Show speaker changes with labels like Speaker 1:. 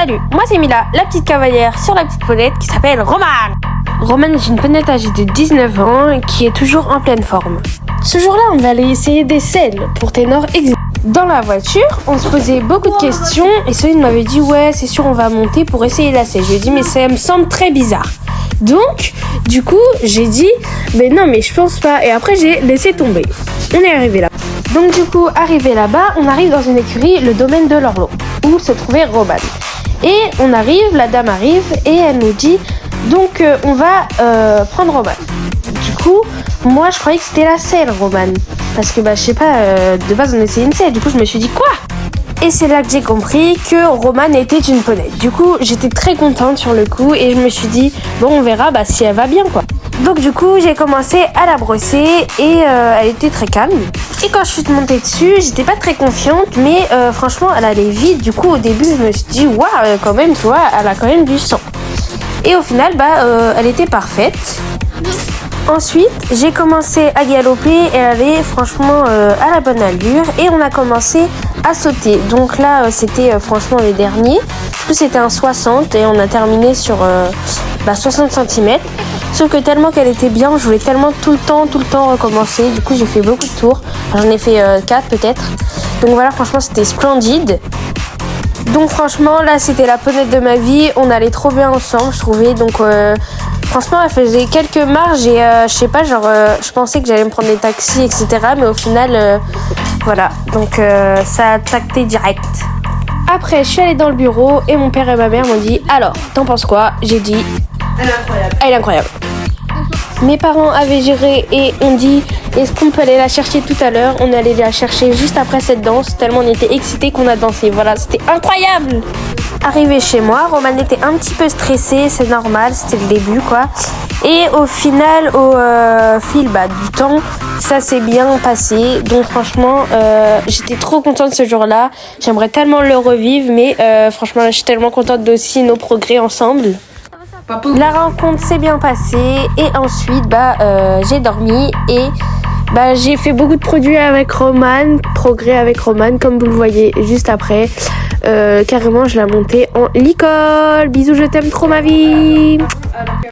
Speaker 1: Salut, moi c'est Mila, la petite cavalière sur la petite ponette qui s'appelle Romane. Romane est une ponette âgée de 19 ans qui est toujours en pleine forme. Ce jour-là, on va aller essayer des selles pour ténor exit. Dans la voiture, on se posait beaucoup de questions et Céline m'avait dit ouais, c'est sûr, on va monter pour essayer la selle. Je lui ai dit mais ça me semble très bizarre. Donc, du coup, j'ai dit mais non, mais je pense pas. Et après, j'ai laissé tomber. On est arrivé là. Donc du coup, arrivé là-bas, on arrive dans une écurie, le domaine de l'Orlo, où se trouvait Romane. Et on arrive, la dame arrive et elle nous dit donc on va prendre Romane. Du coup, moi je croyais que c'était la selle Romane, parce que je sais pas, de base on essayait une selle. Du coup je me suis dit quoi? Et c'est là que j'ai compris que Romane était une ponette. Du coup j'étais très contente sur le coup et je me suis dit bon, on verra si elle va bien quoi. Donc du coup j'ai commencé à la brosser et elle était très calme. Et quand je suis montée dessus, j'étais pas très confiante, mais franchement elle allait vite. Du coup au début je me suis dit waouh, quand même, tu vois, elle a quand même du sang. Et au final elle était parfaite. Ensuite j'ai commencé à galoper, elle avait franchement à la bonne allure et on a commencé à sauter. Donc là c'était franchement les derniers. Du coup c'était un 60 et on a terminé sur 60 cm. Sauf que tellement qu'elle était bien, je voulais tellement tout le temps recommencer. Du coup j'ai fait beaucoup de tours. J'en ai fait 4 peut-être. Donc voilà, franchement c'était splendide. Donc franchement là c'était la ponette de ma vie. On allait trop bien ensemble je trouvais. Donc franchement elle faisait quelques marges et je sais pas, je pensais que j'allais me prendre des taxis etc. Mais au final voilà, donc ça a tacté direct. Après je suis allée dans le bureau et mon père et ma mère m'ont dit alors t'en penses quoi? J'ai dit elle est incroyable. Elle est incroyable. Mes parents avaient géré et ont dit est-ce qu'on peut aller la chercher tout à l'heure? On est allé la chercher juste après cette danse, tellement on était excités qu'on a dansé. Voilà, c'était incroyable. Arrivée chez moi, Romane était un petit peu stressée, c'est normal, c'était le début quoi. Et au final, au fil du temps, ça s'est bien passé. Donc franchement, j'étais trop contente ce jour-là. J'aimerais tellement le revivre, mais franchement, je suis tellement contente d'aussi nos progrès ensemble. La rencontre s'est bien passée et ensuite j'ai dormi et j'ai fait beaucoup de produits avec Romane, progrès avec Romane comme vous le voyez juste après. Carrément je l'ai montée en licol. Bisous, je t'aime trop ma vie.